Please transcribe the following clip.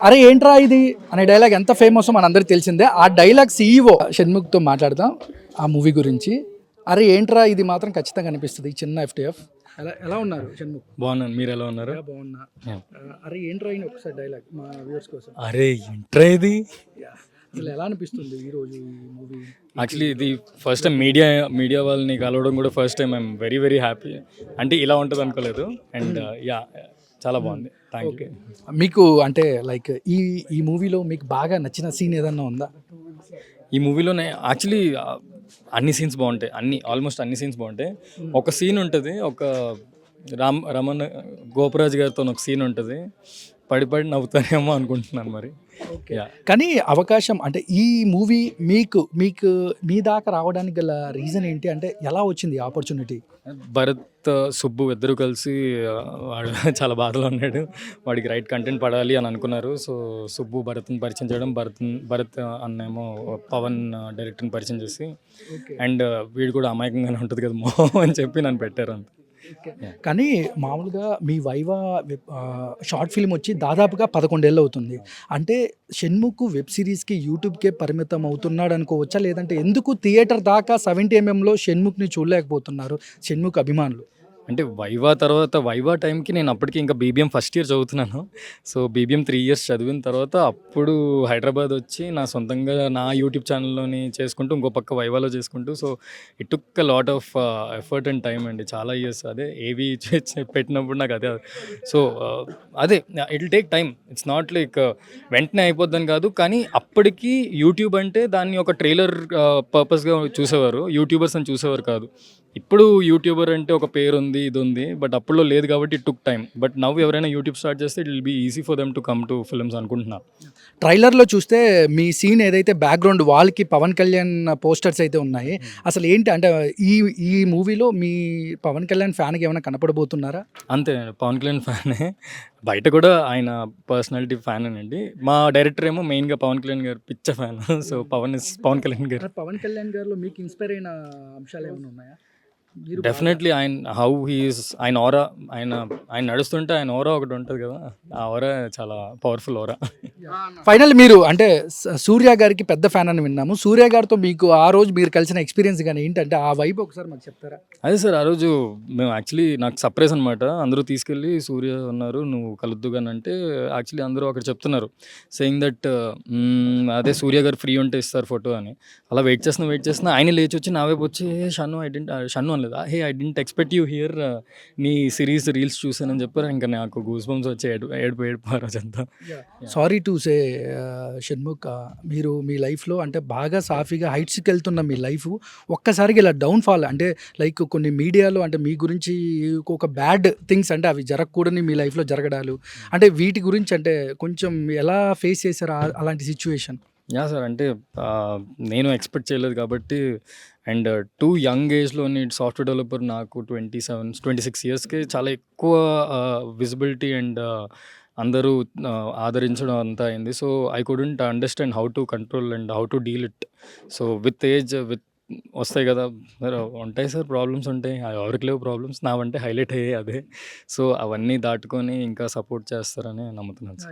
అరే ఏంట్రా ఇది అనే డైలాగ్ ఎంత ఫేమస్ మనందరికి తెలిసిందే. ఆ డైలాగ్ సీఈఓ షణ్ముఖ్తో మాట్లాడదాం ఆ మూవీ గురించి. అరే ఏంట్రా ఇది మాత్రం ఖచ్చితంగా అనిపిస్తుంది. చిన్న ఎఫ్టీఎఫ్ ఎలా ఎలా ఉన్నారు షణ్ముఖ్? బాగున్నాను, మీరు ఎలా ఉన్నారు? బాగున్నా. Yeah. అరే ఏంట్రా ఇది ఒకసారి డైలాగ్ మా వ్యూవర్స్ కోసం. అరే ఏంట్రా ఇది? అసలు ఎలా అనిపిస్తుంది ఈరోజు ఈ మూవీ? యాక్చువల్లీ ఇది ఫస్ట్ టైం మీడియా వాళ్ళని కలవడం కూడా first time. I'm very very happy. అంటే ఇలా ఉంటుంది అనుకోలేదు. అండ్ యా చాలా బాగుంది. Thank you. మీకు అంటే లైక్ ఈ ఈ మూవీలో మీకు బాగా నచ్చిన సీన్ ఏదన్నా ఉందా? ఈ మూవీలోనే యాక్చువల్లీ అన్ని సీన్స్ బాగుంటాయి. ఆల్మోస్ట్ అన్ని సీన్స్ బాగుంటాయి. ఒక సీన్ ఉంటుంది, ఒక రమణ గోపరాజు గారితో ఒక సీన్ ఉంటుంది. పడి నవ్వుతానేమో అనుకుంటున్నాను మరి. యా. కానీ అవకాశం అంటే ఈ మూవీ మీకు మీకు మీ దాకా రావడానికి గల రీజన్ ఏంటి? అంటే ఎలా వచ్చింది ఆపర్చునిటీ? భరత్, సుబ్బు ఇద్దరు కలిసి వాడు చాలా బాధలో ఉన్నాడు. వాడికి రైట్ కంటెంట్ పడాలి అని అనుకున్నారు. సో సుబ్బు భరత్ని పరిచయం చేయడం, భరత్ అన్నేమో పవన్ డైరెక్టర్ని పరిచయం చేసి, అండ్ వీడు కూడా అమాయకంగానే ఉంటుంది కదా మో అని చెప్పి నన్ను పెట్టారు అంత. కానీ మామూలుగా మీ వైవా షార్ట్ ఫిల్మ్ వచ్చి దాదాపుగా 11 ఏళ్ళు అవుతుంది. అంటే షణ్ముఖ్ వెబ్ సిరీస్కి యూట్యూబ్కే పరిమితం అవుతున్నాడు అనుకోవచ్చా? లేదంటే ఎందుకు థియేటర్ దాకా 70mm షణ్ముఖ్ని చూడలేకపోతున్నారు షణ్ముఖ్ అభిమానులు? అంటే వైవా టైంకి నేను అప్పటికి ఇంకా బీబీఎం ఫస్ట్ ఇయర్ చదువుతున్నాను. సో బీబీఎం 3 ఇయర్స్ చదివిన తర్వాత అప్పుడు హైదరాబాద్ వచ్చి నా సొంతంగా నా యూట్యూబ్ ఛానల్లోని చేసుకుంటూ, ఇంకో పక్క వైవాలో చేసుకుంటూ, so it took a lot of effort and time అండి. చాలా ఇయర్స్ అదే ఏవి పెట్టినప్పుడు నాకు అదే. సో అదే it will take time. It's not like వెంటనే అయిపోద్దని కాదు. కానీ అప్పటికి యూట్యూబ్ అంటే దాన్ని ఒక ట్రైలర్ పర్పస్గా చూసేవారు, యూట్యూబర్స్ అని చూసేవారు కాదు. ఇప్పుడు యూట్యూబర్ అంటే ఒక పేరు ఉంది, ఇది ఉంది. బట్ అప్పుడులో లేదు కాబట్టి it took time. But now ఎవరైనా యూట్యూబ్ స్టార్ట్ చేస్తే it will be easy for them to come to films అనుకుంటున్నా. ట్రైలర్లో చూస్తే మీ సీన్ ఏదైతే బ్యాక్గ్రౌండ్ వాల్కి పవన్ కళ్యాణ్ పోస్టర్స్ అయితే ఉన్నాయి. అసలు ఏంటి అంటే ఈ ఈ మూవీలో మీ పవన్ కళ్యాణ్ ఫ్యాన్కి ఏమైనా కనపడబోతున్నారా? అంతే, పవన్ కళ్యాణ్ ఫ్యానే. బయట కూడా ఆయన పర్సనాలిటీ ఫ్యాన్ అండి. మా డైరెక్టర్ ఏమో మెయిన్గా పవన్ కళ్యాణ్ గారు పిచ్చ ఫ్యాన్. సో పవన్ కళ్యాణ్ గారు. పవన్ కళ్యాణ్ గారిలో మీకు ఇన్స్పైర్ అయిన అంశాలు ఏమైనా ఉన్నాయా? డెఫినెట్లీ హౌ హీఈస్, ఆయన ఆరా, ఆయన నడుస్తుంటే ఆయన ఆరా ఒకటి ఉంటుంది కదా, ఆ ఆరా చాలా పవర్ఫుల్ ఆరా. ఫైనల్ మీరు అంటే సూర్య గారికి పెద్ద ఫ్యాన్ అని విన్నాము. సూర్య గారితో మీకు ఆ రోజు మీరు కలిసిన ఎక్స్పీరియన్స్ కానీ ఏంటంటే ఆ వైబ్ ఒకసారి మాకు చెప్తారా? అదే సార్, ఆ రోజు మేము యాక్చువల్లీ నాకు సర్ప్రైజ్ అనమాట. అందరూ తీసుకెళ్ళి సూర్య ఉన్నారు నువ్వు కలుద్దు కానీ అంటే, యాక్చువల్లీ అందరూ అక్కడ చెప్తున్నారు సెయింగ్ దట్ అదే సూర్య గారు ఫ్రీ ఉంటే ఇస్తారు ఫోటో అని. అలా వెయిట్ చేస్తున్నా ఆయన లేచి వచ్చి నా వైపు వచ్చి షన్ను అనలేదు, I didn't expect you here, నీ సిరీస్ రీల్స్ చూసానని చెప్పారు. ఇంకా నాకు గూస్ బంప్స్ వచ్చి ఏడుపు ఆ రోజంతా. సారీ టు సే షణ్ముఖ్, మీరు మీ లైఫ్లో అంటే బాగా సాఫీగా హైట్స్కి వెళ్తున్న మీ లైఫ్ ఒక్కసారిగా ఇలా డౌన్ఫాల్ అంటే లైక్ కొన్ని మీడియాలో అంటే మీ గురించి ఒక బ్యాడ్ థింగ్స్ అంటే అవి జరగకూడని మీ లైఫ్లో జరగడాలు అంటే వీటి గురించి అంటే కొంచెం ఎలా ఫేస్ చేశారు అలాంటి సిచ్యువేషన్? యా సార్, అంటే నేను ఎక్స్పెక్ట్ చేయలేదు కాబట్టి. అండ్ టూ యంగ్ ఏజ్లోని సాఫ్ట్వేర్ డెవలపర్ నాకు 26 ఇయర్స్కి చాలా ఎక్కువ విజిబిలిటీ అండ్ అందరూ ఆదరించడం అంతా అయింది. So I couldn't understand how to control and how to deal it. So with age వస్తాయి కదా ఉంటాయి సార్, ప్రాబ్లమ్స్ ఉంటాయి. ఎవరికి లేవు ప్రాబ్లమ్స్, నావంటే హైలైట్ అయ్యాయి అదే. సో అవన్నీ దాటుకొని ఇంకా సపోర్ట్ చేస్తారని నమ్ముతున్నాను సార్.